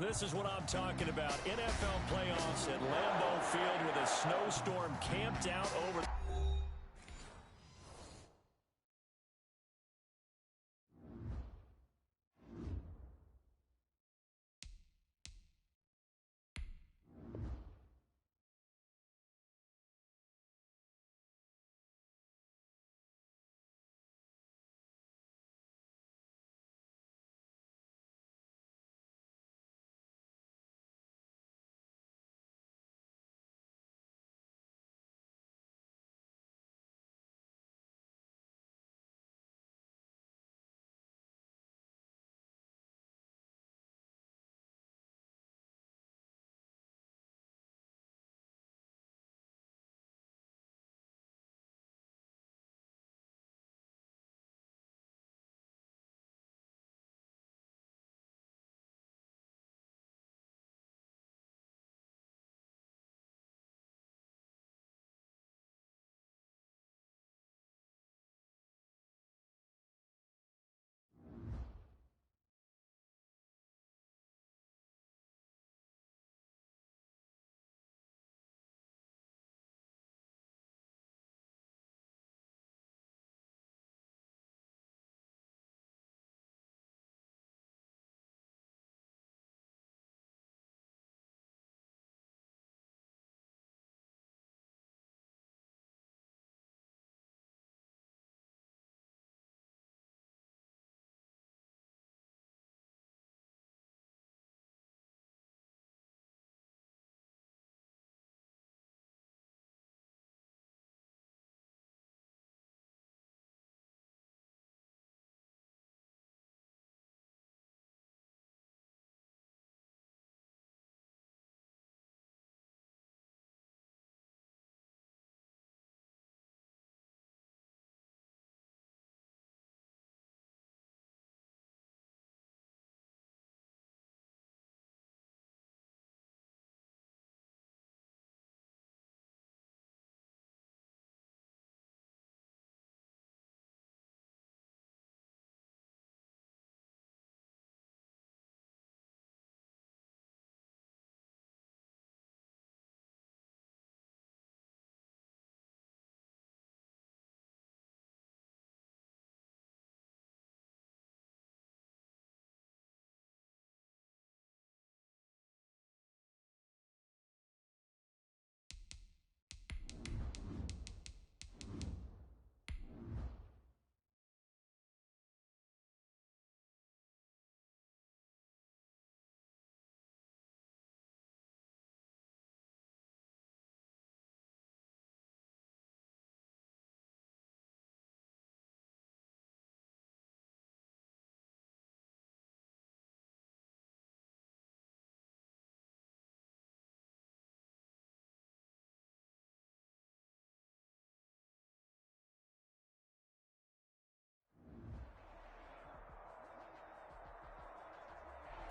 This is what I'm talking about. NFL playoffs at Lambeau Field with a snowstorm camped out over.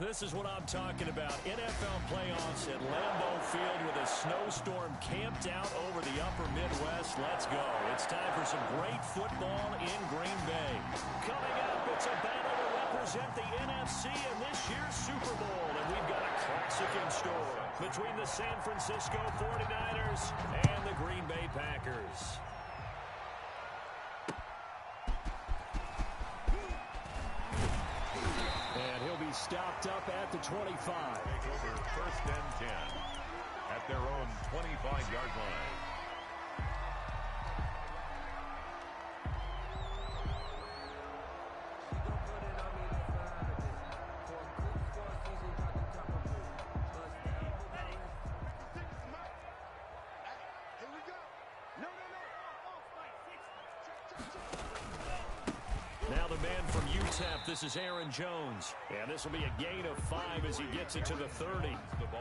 This is what I'm talking about. NFL playoffs at Lambeau Field with a snowstorm camped out over the upper Midwest. Let's go. It's time for some great football in Green Bay. Coming up, it's a battle to represent the NFC in this year's Super Bowl. And we've got a classic in store between the San Francisco 49ers and the Green Bay Packers. Stopped up at the 25. Take over 1st and 10 at their own 25-yard line. This is Aaron Jones, and this will be a gain of 5 as he gets it to the 30.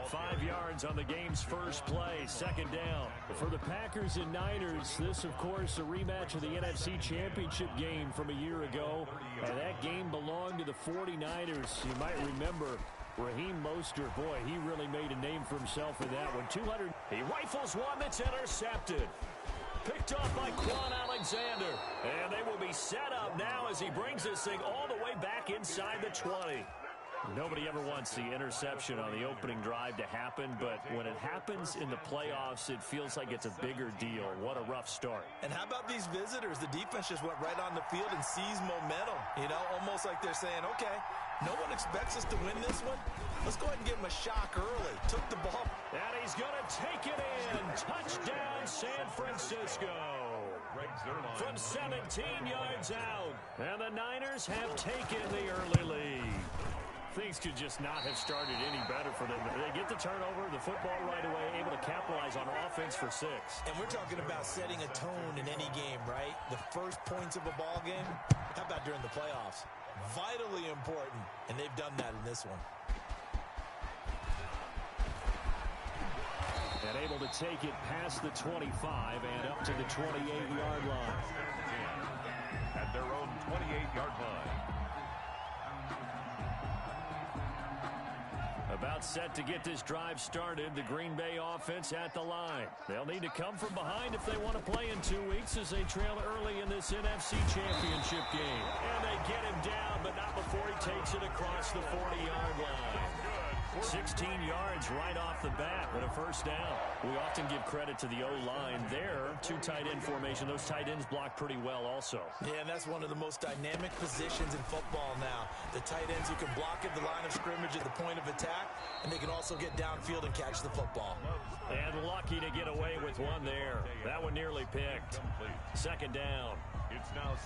5 yards on the game's first play, 2nd down. For the Packers and Niners, this, of course, a rematch of the NFC Championship game from a year ago, and that game belonged to the 49ers. You might remember Raheem Mostert. Boy, he really made a name for himself in that one. He rifles one that's intercepted. Picked off by Quan Alexander. And they will be set up now as he brings this thing all the way back inside the 20. Nobody ever wants the interception on the opening drive to happen, but when it happens in the playoffs, it feels like it's a bigger deal. What a rough start. And how about these visitors? The defense just went right on the field and seized momentum. You know, almost like they're saying, okay, no one expects us to win this one. Let's go ahead and give them a shock early. Took the ball. And he's going to take it in. Touchdown, San Francisco. From 17 yards out. And the Niners have taken the early lead. Things could just not have started any better for them. They get the turnover, the football right away, able to capitalize on offense for 6. And we're talking about setting a tone in any game, right? The first points of a ball game. How about during the playoffs? Vitally important, and they've done that in this one. And able to take it past the 25 and up to the 28-yard line. At their own 28-yard line. About set to get this drive started. The Green Bay offense at the line. They'll need to come from behind if they want to play in 2 weeks as they trail early in this NFC Championship game. And they get him down, but not before he takes it across the 40-yard line. 16 yards right off the bat and a first down. We often give credit to the O-line there. 2 tight end formation. Those tight ends block pretty well also. Yeah, and that's one of the most dynamic positions in football now. The tight ends who can block at the line of scrimmage at the point of attack, and they can also get downfield and catch the football. And lucky to get away with one there. That one nearly picked. Second down.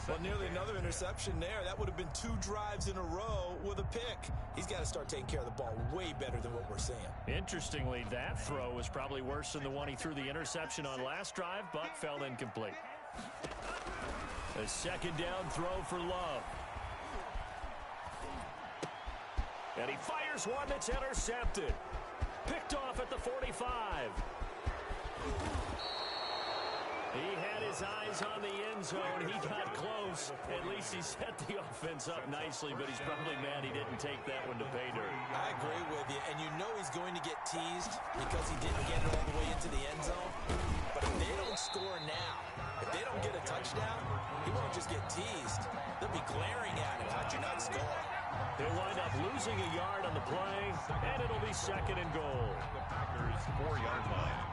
Well, nearly another interception there. That would have been 2 drives in a row with a pick. He's got to start taking care of the ball way better than what we're seeing. Interestingly, that throw was probably worse than the one he threw the interception on last drive, but fell incomplete. A second down throw for Love. And he fires one that's intercepted. Picked off at the 45. He had his eyes on the end zone. He got close. At least he set the offense up nicely, but he's probably mad he didn't take that one to pay dirt. I agree with you, and you know he's going to get teased because he didn't get it all the way into the end zone. But if they don't score now, if they don't get a touchdown, he won't just get teased. They'll be glaring at him. How'd you not score? He'll wind up losing a yard on the play, and it'll be second and goal. The Packers' 4-yard line.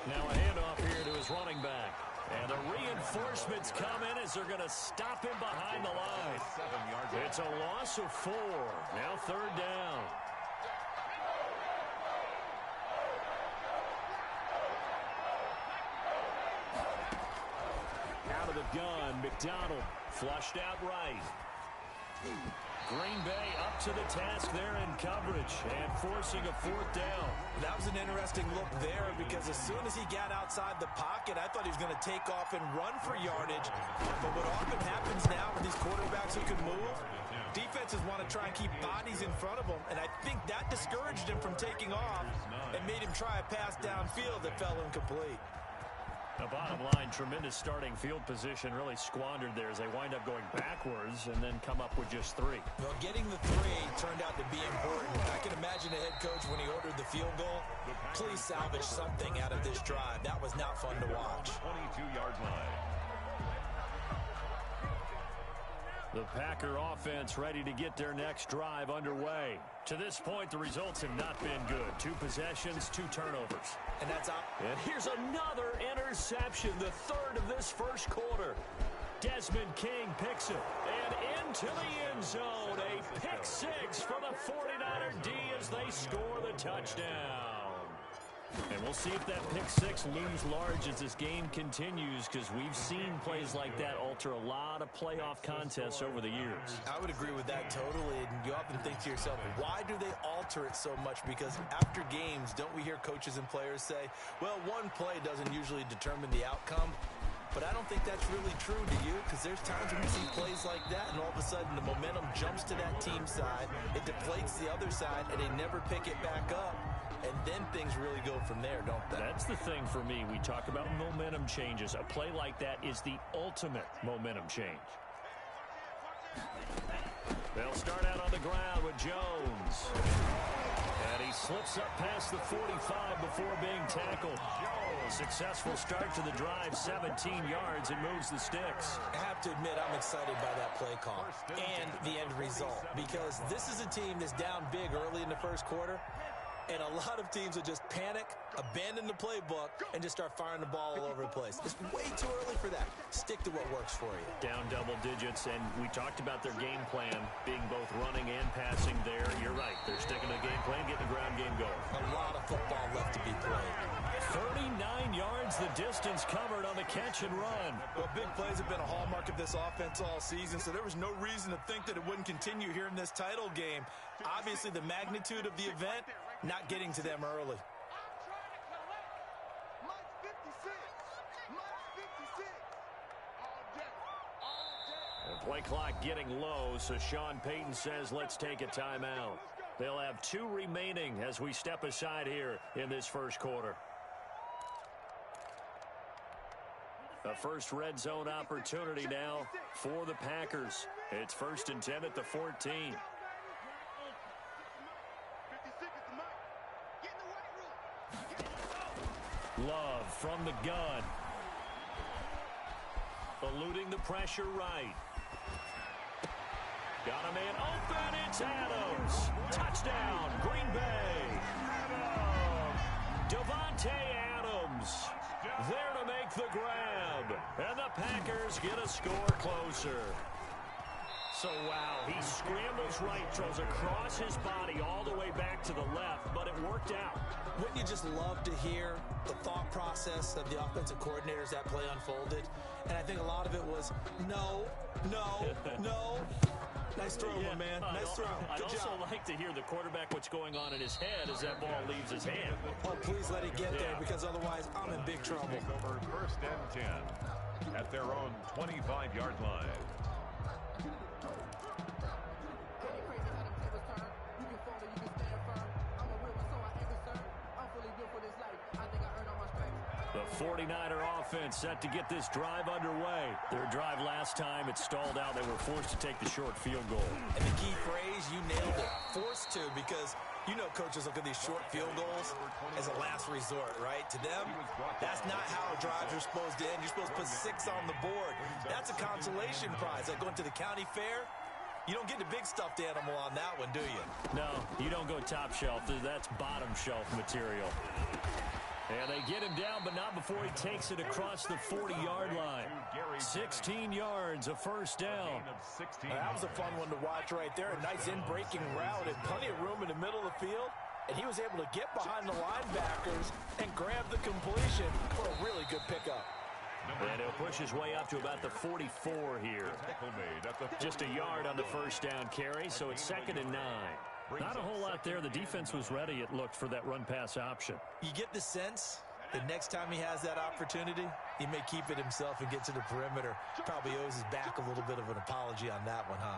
Now a handoff here to his running back. And the reinforcements come in as they're going to stop him behind the line. It's a loss of 4. Now third down. Out of the gun, McDonald flushed out right. Green Bay up to the task there in coverage and forcing a 4th down. That was an interesting look there because as soon as he got outside the pocket, I thought he was going to take off and run for yardage. But what often happens now with these quarterbacks who can move, defenses want to try and keep bodies in front of them, and I think that discouraged him from taking off and made him try a pass downfield that fell incomplete. The bottom line, tremendous starting field position, really squandered there as they wind up going backwards and then come up with just 3. Well, getting the 3 turned out to be important. I can imagine the head coach when he ordered the field goal. Please salvage something out of this drive. That was not fun to watch. 22-yard line. The Packer offense ready to get their next drive underway. To this point, the results have not been good. 2 possessions, 2 turnovers. And that's up. And here's another interception, the 3rd of this first quarter. Desmond King picks it. And into the end zone, a pick 6 for the 49er D as they score the touchdown. And we'll see if that pick 6 looms large as this game continues, because we've seen plays like that alter a lot of playoff contests over the years. I would agree with that totally. And you often think to yourself, why do they alter it so much? Because after games, don't we hear coaches and players say, well, one play doesn't usually determine the outcome. But I don't think that's really true, do you? Because there's times when you see plays like that, and all of a sudden the momentum jumps to that team side, it deflates the other side, and they never pick it back up. And then things really go from there, don't they? That's the thing for me. We talk about momentum changes. A play like that is the ultimate momentum change. They'll start out on the ground with Jones. And he slips up past the 45 before being tackled. A successful start to the drive, 17 yards, and moves the sticks. I have to admit, I'm excited by that play call and the end result, because this is a team that's down big early in the first quarter, and a lot of teams will just panic, abandon the playbook, and just start firing the ball all over the place. It's way too early for that. Stick to what works for you. Down double digits, and we talked about their game plan being both running and passing there. You're right. They're sticking to the game plan, getting the ground game going. A lot of football left to be played. 39 yards the distance covered on the catch and run. Well, big plays have been a hallmark of this offense all season, so there was no reason to think that it wouldn't continue here in this title game. Obviously, the magnitude of the event not getting to them early. The play clock getting low, so Sean Payton says let's take a timeout. They'll have 2 remaining as we step aside here in this first quarter. A first red zone opportunity now for the Packers. It's 1st and 10 at the 14. Love from the gun. Eluding the pressure right. Got a man open. It's Adams. Touchdown, Green Bay. Devontae Adams there to make the grab. And the Packers get a score closer. So, wow, he scrambles right, throws across his body all the way back to the left, but it worked out. Wouldn't you just love to hear the thought process of the offensive coordinators that play unfolded? And I think a lot of it was, no. Nice throw, my man. Nice throw. I'd also like to hear the quarterback what's going on in his head as that ball leaves his hand. Oh, please let it get there, because otherwise I'm in big trouble. Over 1st and 10 at their own 25-yard line. The 49er offense set to get this drive underway. Their drive last time, it stalled out. They were forced to take the short field goal. And the key phrase, you nailed it. Forced to, because you know coaches look at these short field goals as a last resort, right? To them, that's not how drives are supposed to end. You're supposed to put 6 on the board. That's a consolation prize. Like going to the county fair, you don't get the big stuffed animal on that one, do you? No, you don't go top shelf. That's bottom shelf material. And they get him down, but not before he takes it across the 40-yard line. 16 yards, a first down. That was a fun one to watch right there. A nice in-breaking route and plenty of room in the middle of the field. And he was able to get behind the linebackers and grab the completion for a really good pickup. And he'll push his way up to about the 44 here. Just a yard on the first down carry, so it's 2nd and 9. Not a whole lot there. The defense was ready, it looked, for that run-pass option. You get the sense that next time he has that opportunity, he may keep it himself and get to the perimeter. Probably owes his back a little bit of an apology on that one, huh?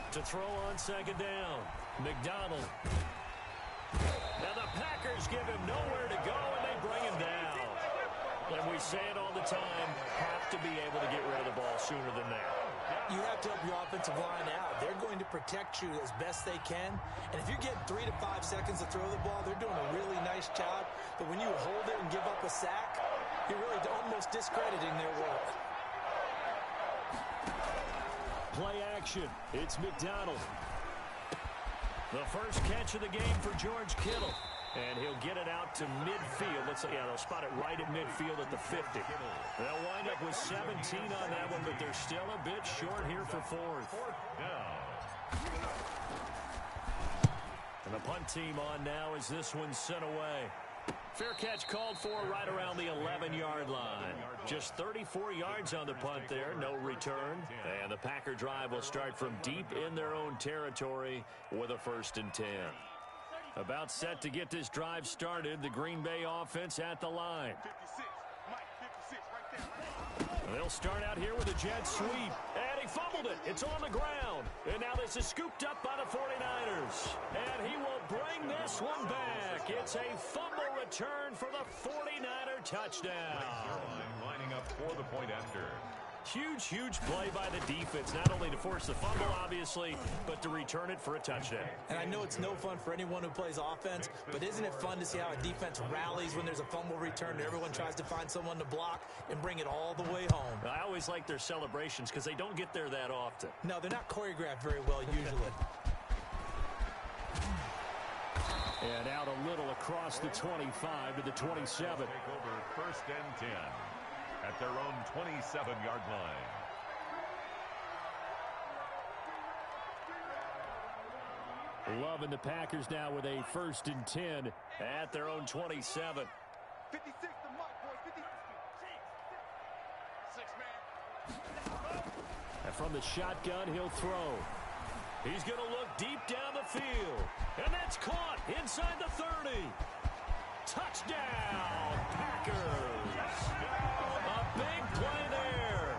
To throw on 2nd down, McDonald. Now the Packers give him nowhere to go, and they bring him down. And we say it all the time, have to be able to get rid of the ball sooner than that. You have to help your offensive line out. They're going to protect you as best they can. And if you're getting 3 to 5 seconds to throw the ball, they're doing a really nice job. But when you hold it and give up a sack, you're really almost discrediting their work. Play action. It's McDonald. The first catch of the game for George Kittle. And he'll get it out to midfield. They'll spot it right at midfield at the 50. They'll wind up with 17 on that one, but they're still a bit short here for 4th. And the punt team on now as this one's sent away. Fair catch called for right around the 11-yard line. Just 34 yards on the punt there, no return. And the Packer drive will start from deep in their own territory with a 1st and 10. About set to get this drive started, the Green Bay offense at the line. They'll start out here with a jet sweep. And he fumbled it. It's on the ground. And now this is scooped up by the 49ers. And he will bring this one back. It's a fumble return for the 49er touchdown. Lining up for the point after. Huge play by the defense, not only to force the fumble, obviously, but to return it for a touchdown. And I know it's no fun for anyone who plays offense, but isn't it fun to see how a defense rallies when there's a fumble return and everyone tries to find someone to block and bring it all the way home? I always like their celebrations because they don't get there that often. No, they're not choreographed very well usually. And out a little across the 25 to the 27. Take over first and 10 at their own 27-yard line. Love and the Packers now with a first and 10 at their own 27. 56 the mark, boys. 56, man. And from the shotgun, he'll throw. He's going to look deep down the field. And that's caught inside the 30. Touchdown, Packers. A big play there.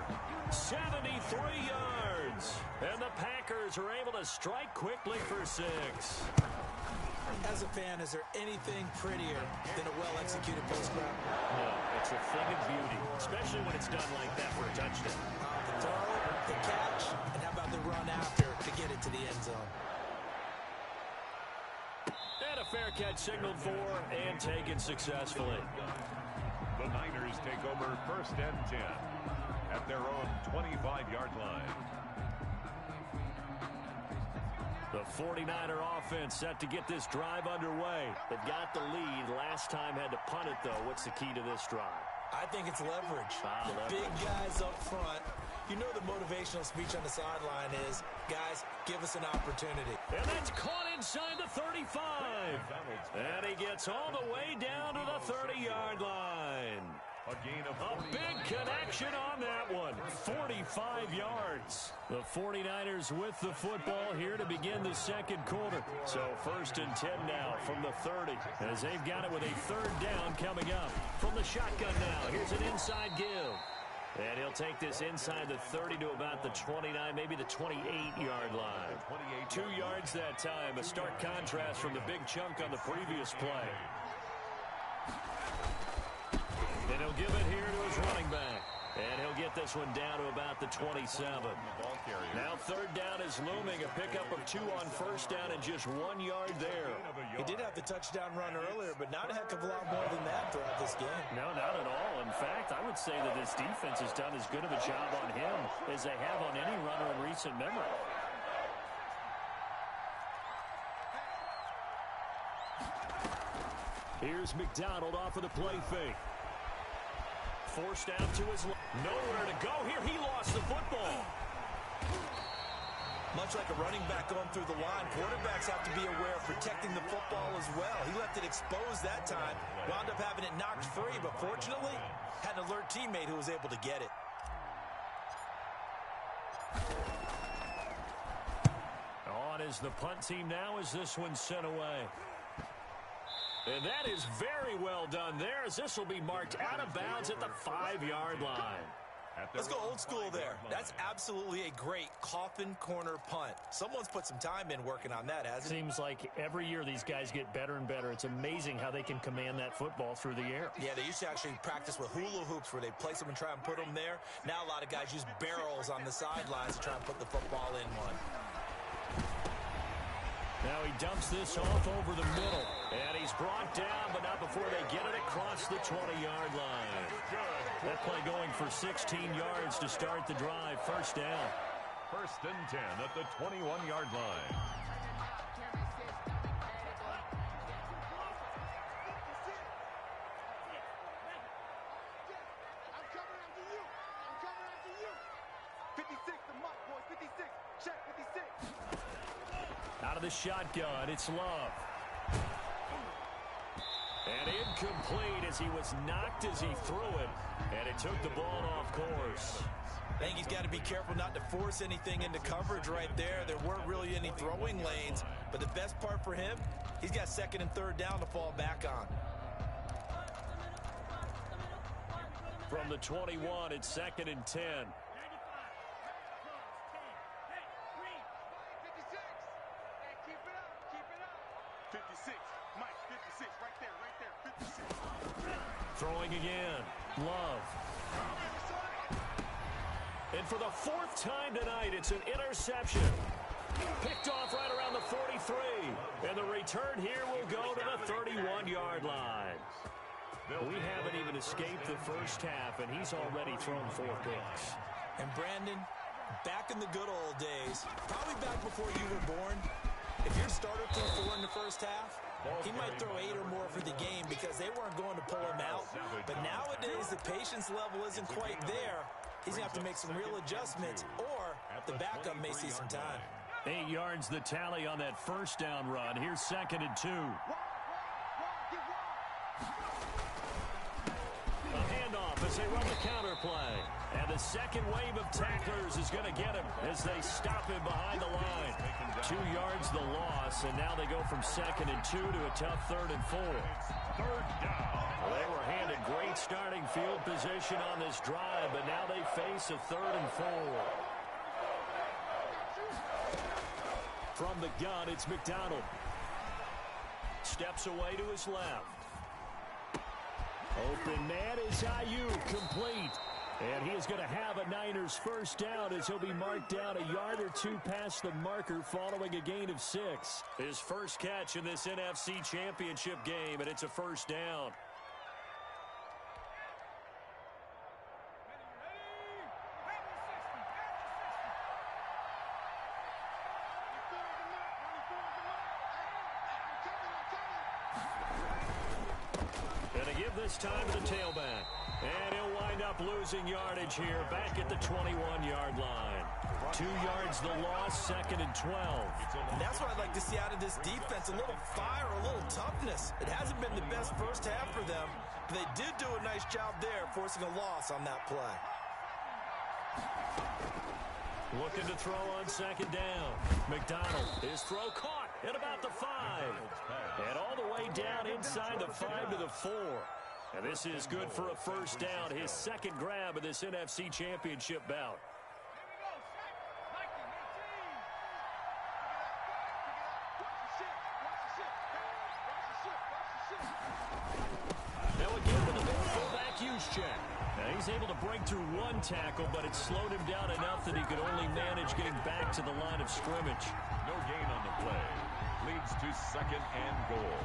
73 yards. And the Packers are able to strike quickly for 6. As a fan, is there anything prettier than a well-executed post grab? No, it's a thing of beauty, especially when it's done like that for a touchdown. The throw, the catch, and how about the run after to get it to the end zone? And a fair catch signaled for and taken successfully. The Niners take over first and 10 at their own 25-yard line. The 49er offense set to get this drive underway. They've got the lead. Last time had to punt it, though. What's the key to this drive? I think it's leverage. Ah, The big guys up front. You know the motivational speech on the sideline is, guys, give us an opportunity. And that's caught inside the 35. And he gets all the way down to the 30-yard line. A gain of A big connection on that one. 45 yards. The 49ers with the football here to begin the second quarter. So first and 10 now from the 30 as they've got it with a third down coming up. From the shotgun now, here's an inside give. And he'll take this inside the 30 to about the 29, maybe the 28-yard line. 2 yards that time, a stark contrast from the big chunk on the previous play. And he'll give it here to his running back. And he'll get this one down to about the 27. Now third down is looming. A pickup of 2 on first down and just 1 yard there. He did have the touchdown run earlier, but not a heck of a lot more than that throughout this game. No, not at all. In fact, I would say that this defense has done as good of a job on him as they have on any runner in recent memory. Here's McDonald off of the play fake. Forced out to his left. Nowhere to go here. He lost the football. Much like a running back going through the line, quarterbacks have to be aware of protecting the football as well. He left it exposed that time, wound up having it knocked free, but fortunately, had an alert teammate who was able to get it. On is the punt team now as this one's sent away. And that is very well done there as this will be marked out of bounds at the 5-yard line. Let's go old school there. That's absolutely a great coffin corner punt. Someone's put some time in working on that, hasn't it? Seems like every year these guys get better and better. It's amazing how they can command that football through the air. Yeah, they used to actually practice with hula hoops where they place them and try and put them there. Now a lot of guys use barrels on the sidelines to try and put the football in one. Now he dumps this off over the middle. And he's brought down, but not before they get it across the 20-yard line. That play going for 16 yards to start the drive. First down. first and 10 at the 21-yard line. Out of the shotgun, it's Love. And incomplete as he was knocked as he threw it. And it took the ball off course. I think he's got to be careful not to force anything into coverage right there. There weren't really any throwing lanes. But the best part for him, he's got second and third down to fall back on. From the 21, it's second and 10. 56, Mike, 56, right there, 56. Throwing again, Love. And for the fourth time tonight, it's an interception. Picked off right around the 43. And the return here will go to the 31-yard line. We haven't even escaped the first half, and he's already thrown 4 picks. And Brandon, back in the good old days, probably back before you were born, if your starter threw 4 in the first half, he might throw 8 or more for the game because they weren't going to pull him out. But nowadays, the patience level isn't quite there. He's going to have to make some real adjustments, or the backup may see some time. 8 yards the tally on that first down run. Here's 2nd and 2. A handoff as they run the counter play. And the second wave of tacklers is going to get him as they stop him behind the line. 2 yards the loss, and now they go from 2nd and 2 to a tough 3rd and 4. Third down. Well, they were handed great starting field position on this drive, but now they face a 3rd and 4. From the gun, it's McDonald. Steps away to his left. Open man is Ayuk, complete. And he is going to have a Niners first down as he'll be marked down a yard or 2 past the marker following a gain of 6. His first catch in this NFC Championship game, and it's a first down. Going to give this time to the tailback. And he'll wind up losing yardage here back at the 21-yard line. 2 yards the loss, 2nd and 12. And that's what I'd like to see out of this defense, a little fire, a little toughness. It hasn't been the best first half for them, but they did do a nice job there forcing a loss on that play. Looking to throw on 2nd down. McDonald, his throw caught at about the 5. And all the way down inside the 5 to the 4. And this is good for a first down, his 2nd grab of this NFC Championship bout. Now again with a big fullback use check. Now he's able to break through 1 tackle, but it slowed him down enough that he could only manage getting back to the line of scrimmage. No gain on the play. Leads to 2nd and goal.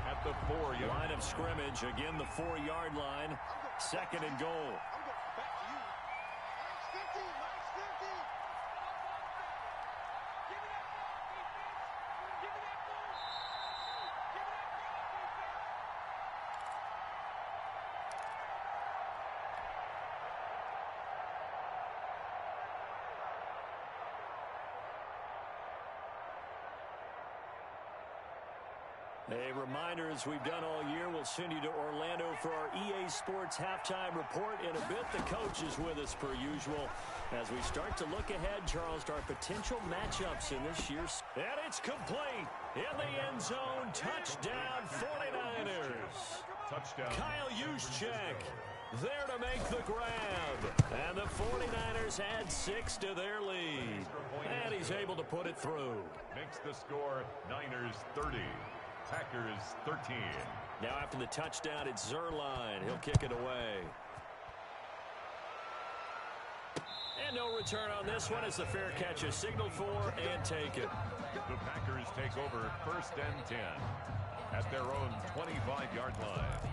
At the 4-yard line of scrimmage, again the 4-yard line, 2nd and goal. A reminder, as we've done all year, we'll send you to Orlando for our EA Sports halftime report in a bit. The coach is with us per usual as we start to look ahead, Charles, to our potential matchups in this year's. And it's complete in the end zone. Touchdown 49ers. touchdown. Kyle Juszczyk there to make the grab. And the 49ers add 6 to their lead. And he's able to put it through. Makes the score Niners 30. Packers 13. Now after the touchdown, it's Zerline. He'll kick it away. And no return on this one as the fair catch is signaled for and taken. The Packers take over 1st and 10 at their own 25-yard line.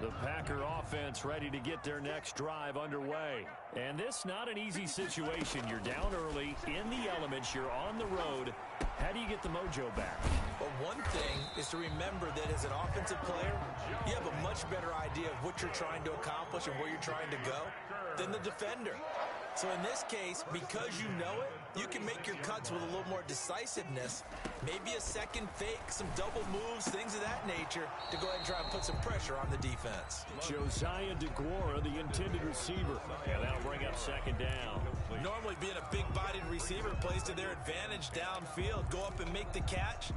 The Packer offense ready to get their next drive underway. And this not an easy situation. You're down early, in the elements, you're on the road. How do you get the mojo back? Well, one thing is to remember that as an offensive player, you have a much better idea of what you're trying to accomplish and where you're trying to go than the defender. So in this case, because you know it, you can make your cuts with a little more decisiveness. Maybe a second fake, some double moves, things of that nature to go ahead and try and put some pressure on the defense. Josiah DeGuara, the intended receiver. And that'll bring up 2nd down. Normally being a big-bodied receiver plays to their advantage downfield. Go up and make the catch,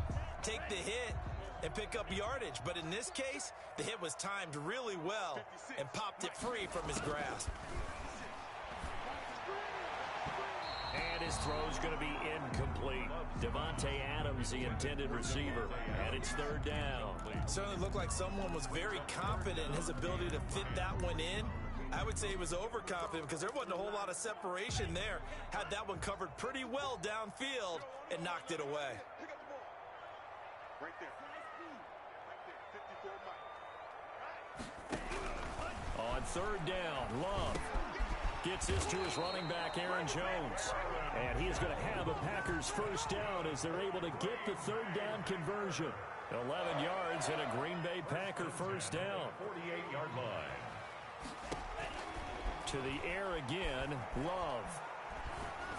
take the hit, and pick up yardage. But in this case, the hit was timed really well and popped it free from his grasp. And his throw's going to be incomplete. Devontae Adams, the intended receiver. And it's 3rd down. Certainly looked like someone was very confident in his ability to fit that one in. I would say he was overconfident because there wasn't a whole lot of separation there. Had that one covered pretty well downfield and knocked it away. Pick up the ball. Right there. Right there. 54 Mike. On third down, Love gets this to his running back, Aaron Jones. And he is going to have a Packers first down as they're able to get the third down conversion. 11 yards and a Green Bay Packer first down. 48-yard line. To the air again, Love.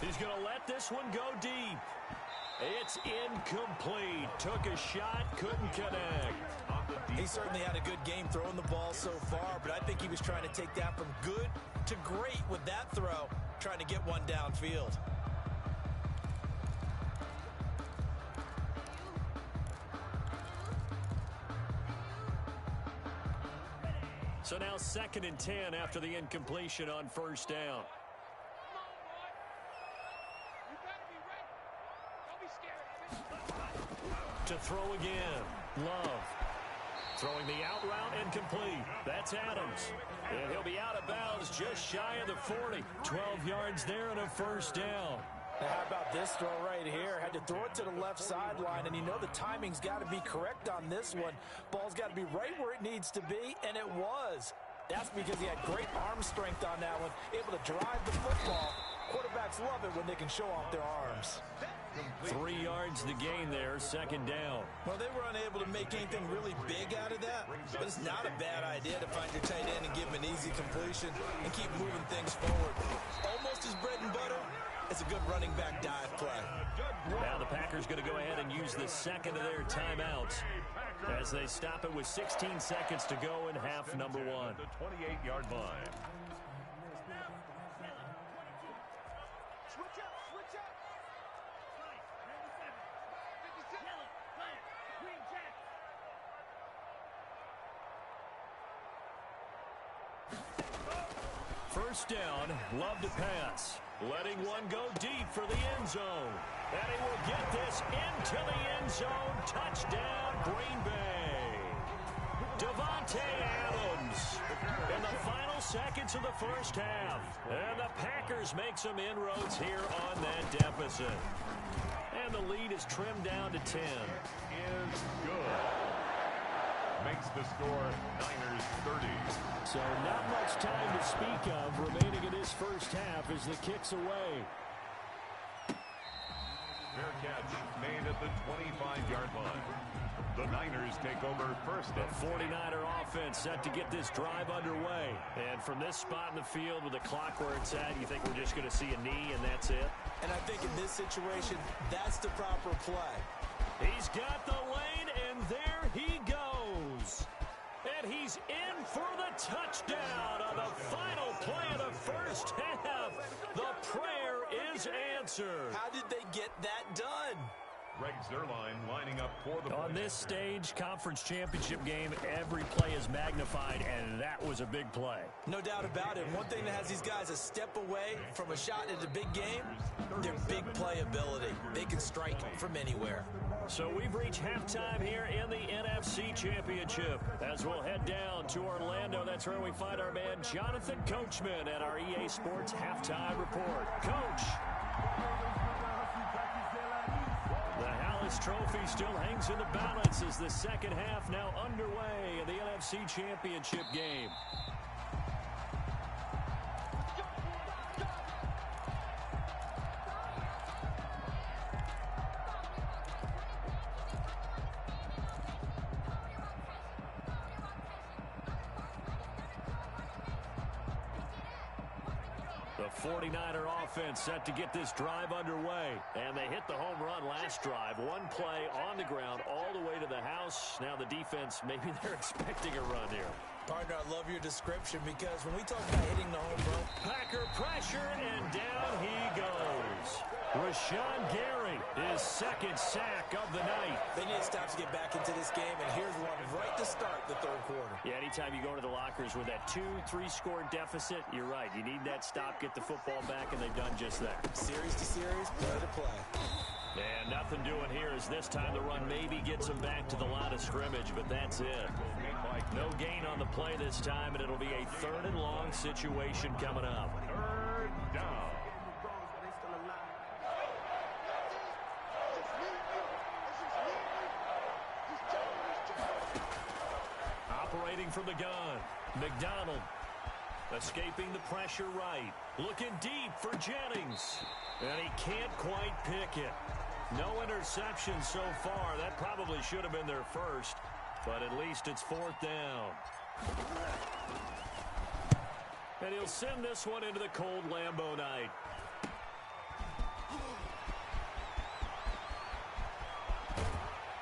He's going to let this one go deep. It's incomplete. Took a shot, couldn't connect. He certainly had a good game throwing the ball so far, but I think he was trying to take that from good to great with that throw, trying to get one downfield. So now 2nd and 10 after the incompletion on first down. To throw again, Love. Throwing the out route incomplete. That's Adams. And he'll be out of bounds just shy of the 40. 12 yards there and a first down. Now, how about this throw right here? Had to throw it to the left sideline, and you know the timing's got to be correct on this one. Ball's got to be right where it needs to be, and it was. That's because he had great arm strength on that one, able to drive the football. Quarterbacks love it when they can show off their arms. 3 yards to gain there, 2nd down. Well, they were unable to make anything really big out of that, but it's not a bad idea to find your tight end and give him an easy completion and keep moving things forward. Almost his bread and butter. It's a good running back dive play. Now the Packers going to go ahead and use the second of their timeouts as they stop it with 16 seconds to go in half number 1. The 28-yard line. Switch up. Switch up. 56. First down, Love to pass. Letting one go deep for the end zone. And he will get this into the end zone. Touchdown, Green Bay. Davante Adams in the final seconds of the first half. And the Packers make some inroads here on that deficit. And the lead is trimmed down to 10. Is good. Makes the score Niners 30. So not much time to speak of remaining in this first half as the kick's away. Fair catch made at the 25-yard line. The Niners take over first. The 49er offense set to get this drive underway. And from this spot in the field with the clock where it's at, you think we're just going to see a knee and that's it? And I think in this situation, that's the proper play. He's got the lane, and there he goes. And he's in for the touchdown on the final play of the first half. The prayer is answered. How did they get that done? Greg Zuerlein lining up for the On this stage, conference championship game, every play is magnified, and that was a big play. No doubt about it. One thing that has these guys a step away from a shot at a big game, their big play ability. They can strike from anywhere. So we've reached halftime here in the NFC Championship. As we'll head down to Orlando, that's where we find our man Jonathan Coachman at our EA Sports Halftime Report. Coach. The Hallis Trophy still hangs in the balance as the second half now underway in the NFC Championship game. The 49er offense set to get this drive underway. And they hit the home run last drive. One play on the ground all the way to the house. Now the defense, maybe they're expecting a run here. Partner, I love your description because when we talk about hitting the home run, Packer pressure, and down he goes. Rashawn Gary, his second sack of the night. they need to stop to get back into this game, and here's one right to start the third quarter. Yeah, anytime you go to the lockers with that 2-3 score deficit, you're right. You need that stop, get the football back, and they've done just that. Series to series, play to play. And nothing doing here as this time the run maybe gets them back to the line of scrimmage, but that's it. Made by No gain on the play this time, and it'll be a 3rd and long situation coming up. 3rd down. Operating from the gun, McDonald. Escaping the pressure right. Looking deep for Jennings. And he can't quite pick it. No interception so far. That probably should have been their first. But at least it's 4th down. And he'll send this one into the cold Lambeau night.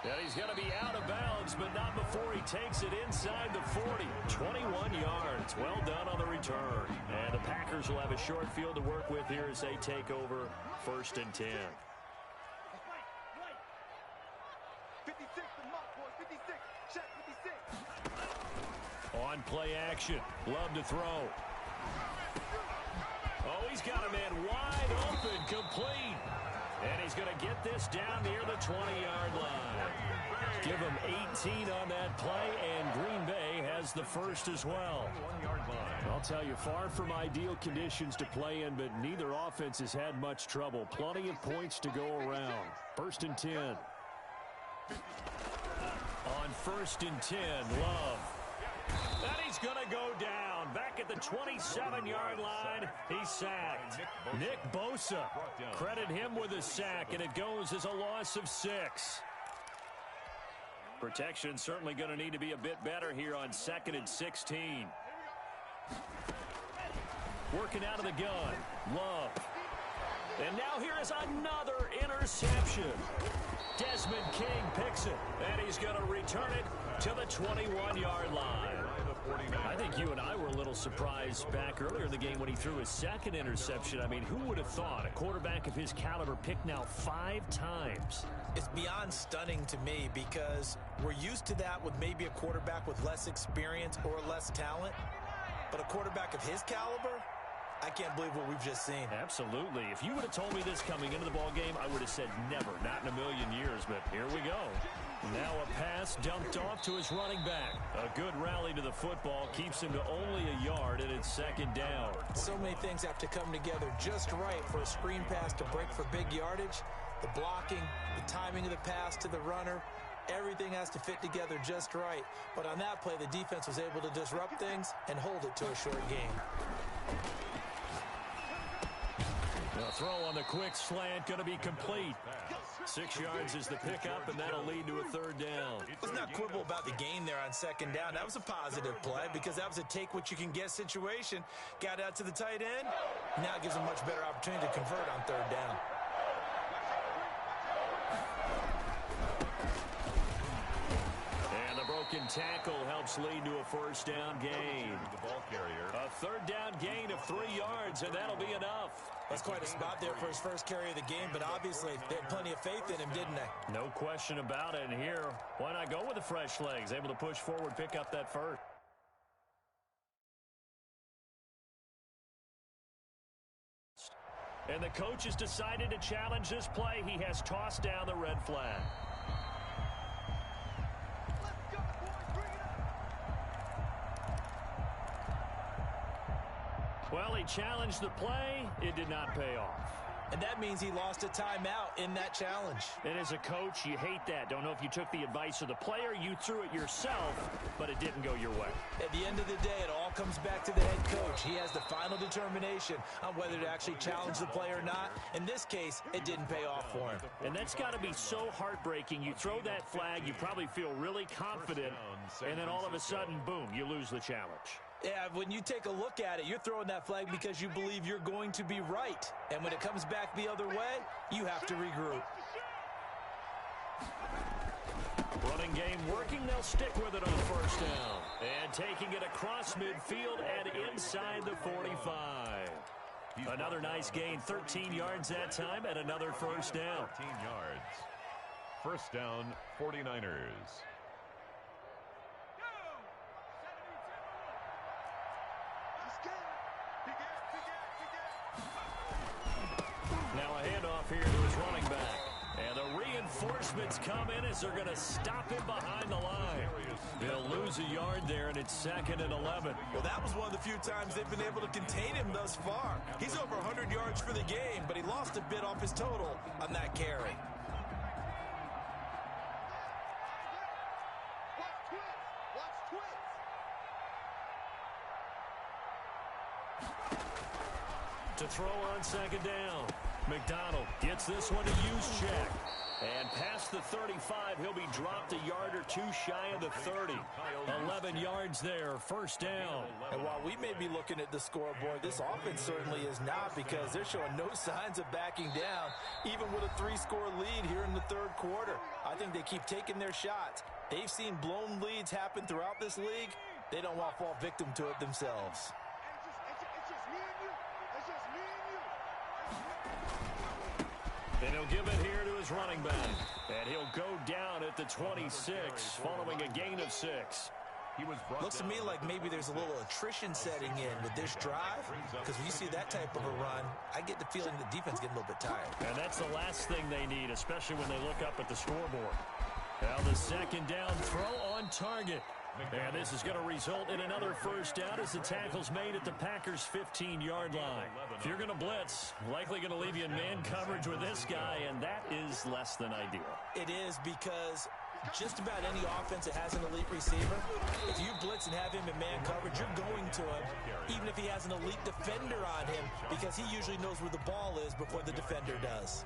And he's going to be out of bounds, but not before he takes it inside the 40. 21 yards. Well done on the return. And the Packers will have a short field to work with here as they take over 1st and 10. 56, the mark, boys. 56. Check 56. On play action. Love to throw. Oh, he's got a man wide open, complete. And he's going to get this down near the 20-yard line. Give him 18 on that play, and Green Bay has the first as well. I'll tell you, far from ideal conditions to play in, but neither offense has had much trouble. Plenty of points to go around. 1st and 10. On 1st and 10, Love. And he's going to go down. Back at the 27-yard line, he's sacked. Nick Bosa, credit him with a sack, and it goes as a loss of 6. Protection certainly going to need to be a bit better here on 2nd and 16. Working out of the gun, Love. And now here is another interception. Desmond King picks it, and he's going to return it to the 21-yard line. I think you and I were a little surprised back earlier in the game when he threw his 2nd interception. I mean, who would have thought a quarterback of his caliber picked now 5 times? It's beyond stunning to me because we're used to that with maybe a quarterback with less experience or less talent. But a quarterback of his caliber, I can't believe what we've just seen. Absolutely. If you would have told me this coming into the ball game, I would have said never, not in a million years, but here we go. Now a pass dumped off to his running back. A good rally to the football keeps him to only a yard, and it's 2nd down. So many things have to come together just right for a screen pass to break for big yardage. The blocking, the timing of the pass to the runner, everything has to fit together just right. But on that play, the defense was able to disrupt things and hold it to a short game. The throw on the quick slant going to be complete. 6 yards is the pickup, and that'll lead to a 3rd down. Let's not quibble about the gain there on 2nd down. That was a positive play because that was a take-what-you-can-get situation. Got out to the tight end. Now it gives them much better opportunity to convert on 3rd down. And the broken tackle helps lead to a 1st down gain. The ball carrier. A 3rd down gain of 3 yards, and that'll be enough. That's quite a spot there for his first carry of the game, but obviously they had plenty of faith in him, didn't they? No question about it. And here, why not go with the fresh legs? Able to push forward, pick up that first. And the coach has decided to challenge this play. He has tossed down the red flag. Well, he challenged the play. It did not pay off. And that means he lost a timeout in that challenge. And as a coach, you hate that. Don't know if you took the advice of the player, you threw it yourself, but it didn't go your way. At the end of the day, it all comes back to the head coach. He has the final determination on whether to actually challenge the play or not. In this case, it didn't pay off for him. And that's got to be so heartbreaking. You throw that flag, you probably feel really confident, and then all of a sudden, boom, you lose the challenge. Yeah, when you take a look at it, you're throwing that flag because you believe you're going to be right. And when it comes back the other way, you have to regroup. Running game working. They'll stick with it on 1st down. And taking it across midfield and inside the 45. Another nice gain, 13 yards that time, and another 1st down. 13 yards. 1st down, 49ers. Now a handoff here to his running back. And the reinforcements come in as they're going to stop him behind the line. They'll lose lose a yard there, and it's 2nd and 11. Well, that was one of the few times they've been able to contain him thus far. He's over 100 yards for the game, but he lost a bit off his total on that carry. To throw on 2nd down. McDonald gets this one to use check. And past the 35, he'll be dropped a yard or two shy of the 30. 11 yards there, 1st down. And while we may be looking at the scoreboard, this offense certainly is not, because they're showing no signs of backing down, even with a 3-score lead here in the 3rd quarter. I think they keep taking their shots. They've seen blown leads happen throughout this league. They don't want to fall victim to it themselves. And he'll give it here to his running back. And he'll go down at the 26, following a gain of 6. Looks to me like maybe there's a little attrition setting in with this drive, because when you see that type of a run, I get the feeling the defense getting a little bit tired. And that's the last thing they need, especially when they look up at the scoreboard. Now the 2nd down throw on target. And this is going to result in another 1st down as the tackle's made at the Packers' 15-yard line. If you're going to blitz, likely going to leave you in man coverage with this guy, and that is less than ideal. It is, because just about any offense that has an elite receiver, if you blitz and have him in man coverage, you're going to him, even if he has an elite defender on him, because he usually knows where the ball is before the defender does.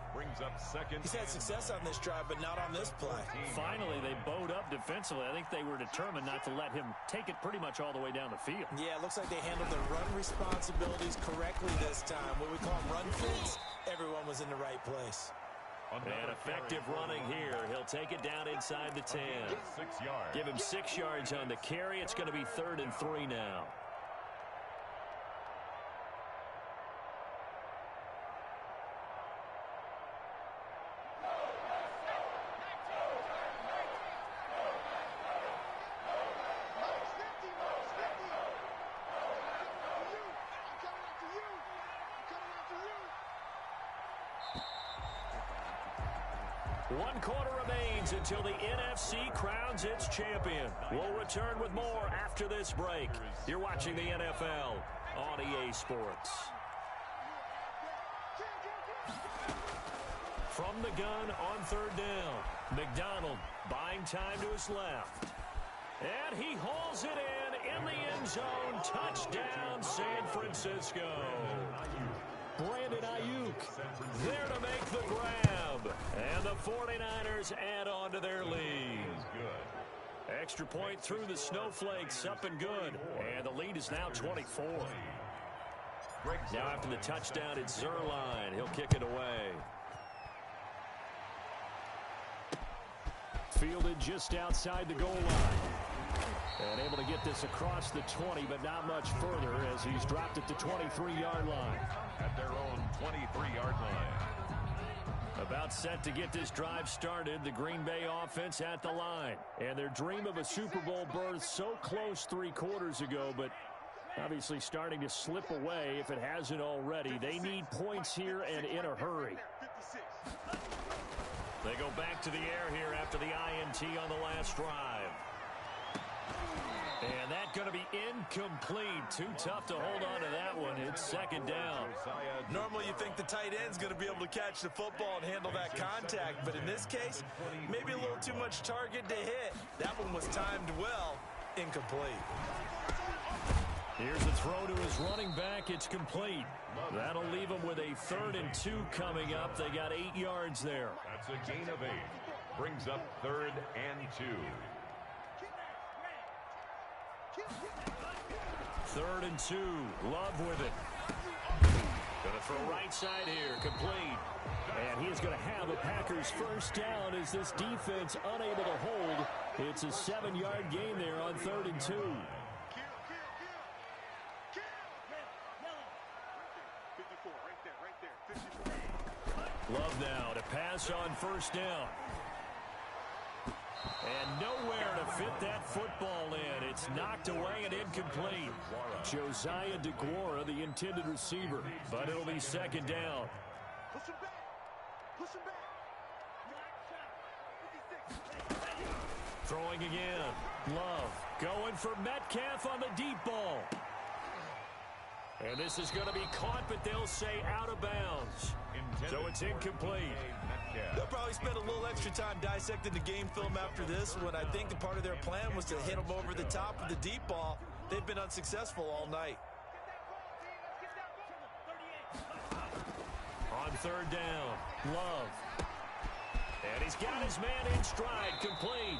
He's had success on this drive, but not on this play. Finally, they bowed up defensively. I think they were determined not to let him take it pretty much all the way down the field. Yeah, it looks like they handled their run responsibilities correctly this time. What we call run fits, everyone was in the right place. And effective running here. He'll take it down inside the 10. 6 yards. Give him 6 yards on the carry. It's going to be 3rd and 3 now. One quarter remains until the NFC crowns its champion. We'll return with more after this break. You're watching the NFL on EA Sports. From the gun on 3rd down, McDonald buying time to his left. And he hauls it in the end zone. Touchdown, San Francisco. Brandon Ayuk there to make the grab. And the 49ers add on to their lead. Extra point through the snowflakes, up and good. And the lead is now 24. Now after the touchdown, it's Zerline. He'll kick it away. Fielded just outside the goal line. And able to get this across the 20, but not much further as he's dropped at the 23-yard line. At their own 23-yard line. About set to get this drive started, the Green Bay offense at the line. And their dream of a Super Bowl berth so close 3 quarters ago, but obviously starting to slip away if it hasn't already. They need points here and in a hurry. They go back to the air here after the INT on the last drive. And that's going to be incomplete. Too tough to hold on to that one. It's 2nd down. Normally you think the tight end's going to be able to catch the football and handle that contact, but in this case, maybe a little too much target to hit. That one was timed well. Incomplete. Here's a throw to his running back. It's complete. That'll leave him with a 3rd and 2 coming up. They got 8 yards there. That's a gain of 8. Brings up 3rd and 2. 3rd and 2. Love with it. Going to throw right side here. Complete. And he is going to have a Packers 1st down as this defense unable to hold. It's a 7-yard gain there on 3rd and 2. Love now to pass on 1st down. And nowhere to fit that football in. It's knocked away and incomplete. Josiah DeGuara, the intended receiver, but it'll be 2nd down. Push him back. Push him back. Throwing again. Love going for Metcalf on the deep ball. And this is going to be caught, but they'll say out of bounds. So it's incomplete. They'll probably spend a little extra time dissecting the game film after this one. I think the part of their plan was to hit them over the top of the deep ball. They've been unsuccessful all night. On third down, Love. And he's got his man in stride, complete.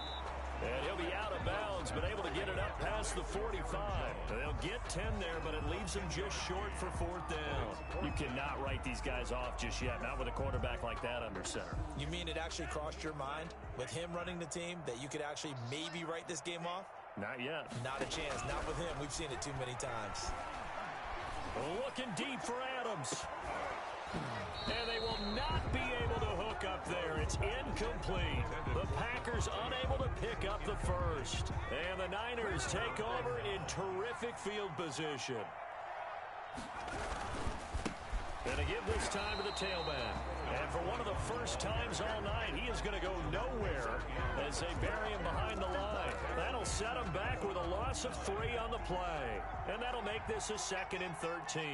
And he'll be out of bounds, but able to get it up past the 45. They'll get 10 there, but it leaves them just short for fourth down. You cannot write these guys off just yet, not with a quarterback like that under center. You mean it actually crossed your mind with him running the team that you could actually maybe write this game off? Not yet. Not a chance. Not with him. We've seen it too many times. Looking deep for Adams. And they will not be able to hook up there. It's incomplete. The Packers unable to pick up the first. And the Niners take over in terrific field position. And to give this time to the tailback. And for one of the first times all night, he is going to go nowhere as they bury him behind the line. That'll set him back with a loss of 3 on the play. And that'll make this a 2nd and 13.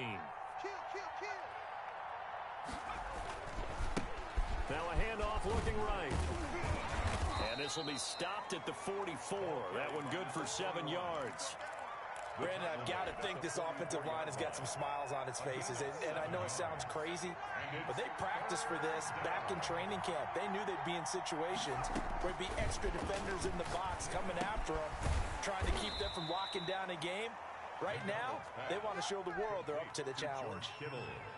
Now a handoff looking right. And this will be stopped at the 44. That one good for 7 yards. Brandon, I've got to think this offensive line has got some smiles on its faces. And I know it sounds crazy, but they practiced for this back in training camp. They knew they'd be in situations where there'd be extra defenders in the box coming after them, trying to keep them from locking down a game. Right now, they want to show the world they're up to the challenge.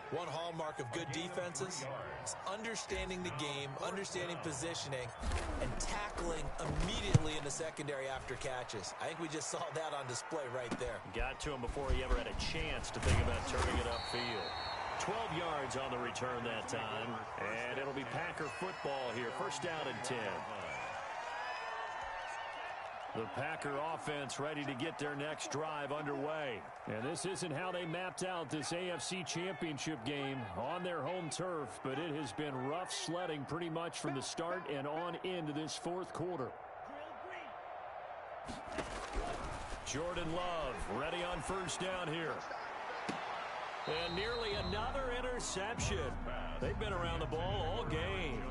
One hallmark of good defenses is understanding the game, understanding positioning, and tackling immediately in the secondary after catches. I think we just saw that on display right there. Got to him before he ever had a chance to think about turning it upfield. 12 yards on the return that time, and it'll be Packer football here. First down and 10. The Packer offense ready to get their next drive underway. And this isn't how they mapped out this AFC Championship game on their home turf, but it has been rough sledding pretty much from the start and on into this fourth quarter. Jordan Love ready on first down here. And nearly another interception. They've been around the ball all game.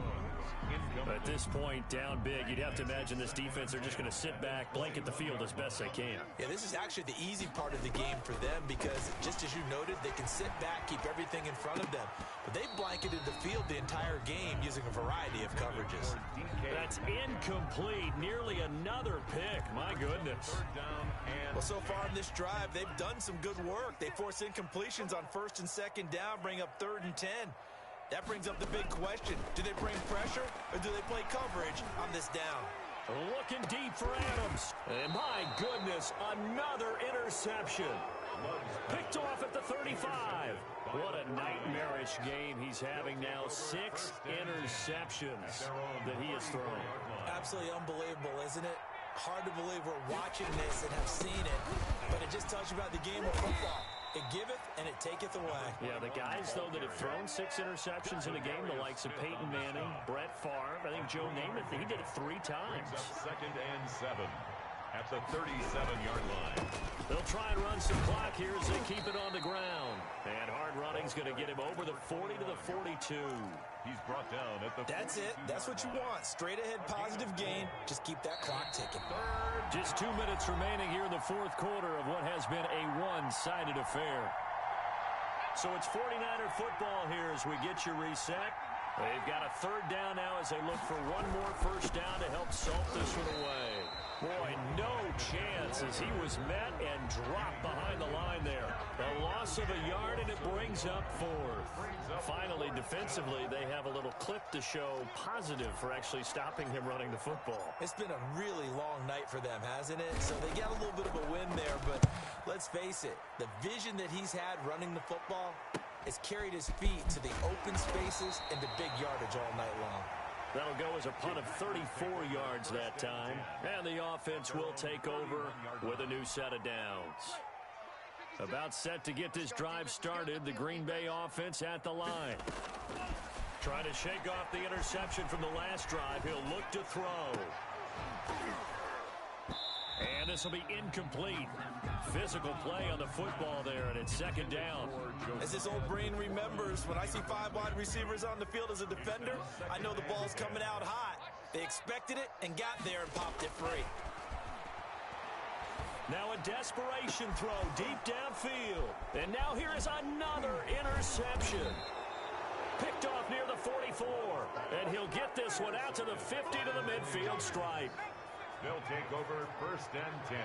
At this point, down big, you'd have to imagine this defense are just going to sit back, blanket the field as best they can. Yeah, this is actually the easy part of the game for them because, just as you noted, they can sit back, keep everything in front of them. But they've blanketed the field the entire game using a variety of coverages. That's incomplete. Nearly another pick. My goodness. Well, so far in this drive, they've done some good work. They force incompletions on first and second down, bring up 3rd and 10. That brings up the big question. Do they bring pressure or do they play coverage on this down? Looking deep for Adams. And my goodness, another interception. Picked off at the 35. What a nightmarish game he's having now. 6 interceptions that he has thrown. Absolutely unbelievable, isn't it? Hard to believe we're watching this and have seen it, but it just tells you about the game of football. It giveth and it taketh away. Yeah, the guys, though, that have thrown 6 interceptions in a game, the likes of Peyton Manning, Brett Favre, I think Joe Namath, he did it 3 times. 2nd and 7 at the 37-yard line. They'll try and run some clock here as they keep it on the ground. And hard running's going to get him over the 40 to the 42. He's brought down at the... That's it. That's what you want. Straight ahead positive gain. Just keep that clock ticking. Just 2 minutes remaining here in the fourth quarter of what has been a one-sided affair. So it's 49er football here as we get you reset. They've got a 3rd down now as they look for one more first down to help salt this one away. Boy, no chance as he was met and dropped behind the line there. A loss of a yard, and it brings up 4th. Finally, defensively, they have a little clip to show positive for actually stopping him running the football. It's been a really long night for them, hasn't it? So they got a little bit of a win there, but let's face it, the vision that he's had running the football has carried his feet to the open spaces and the big yardage all night long. That'll go as a punt of 34 yards that time. And the offense will take over with a new set of downs. About set to get this drive started, the Green Bay offense at the line. Trying to shake off the interception from the last drive. He'll look to throw. this will be incomplete. Physical play on the football there, and it's second down. As this old brain remembers, when I see 5 wide receivers on the field as a defender, I know the ball's coming out hot. They expected it and got there and popped it free. Now a desperation throw deep downfield. And now here is another interception. Picked off near the 44. And he'll get this one out to the 50 to the midfield stripe. They'll take over first and 10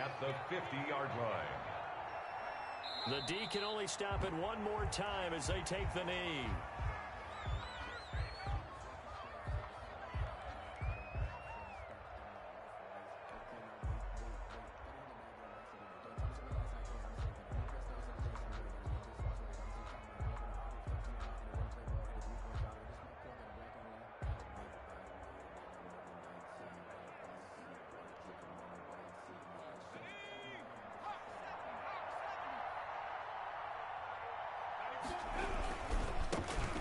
at the 50-yard line. The D can only stop it one more time as they take the knee.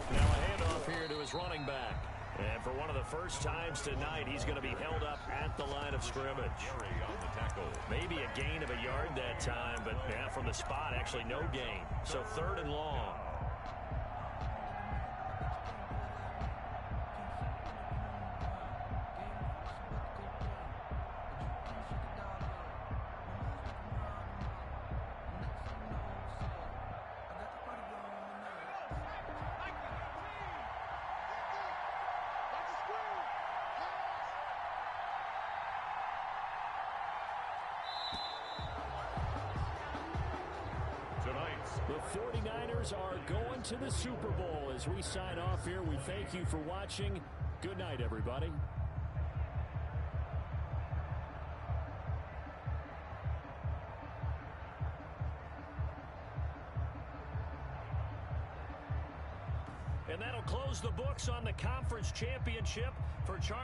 Now a handoff here to his running back. And for one of the first times tonight, he's going to be held up at the line of scrimmage. On the tackle. Maybe a gain of a yard that time, but yeah, from the spot, actually no gain. So 3rd and long. The 49ers are going to the Super Bowl. As we sign off here, we thank you for watching. Good night, everybody. And that'll close the books on the conference championship for Charles.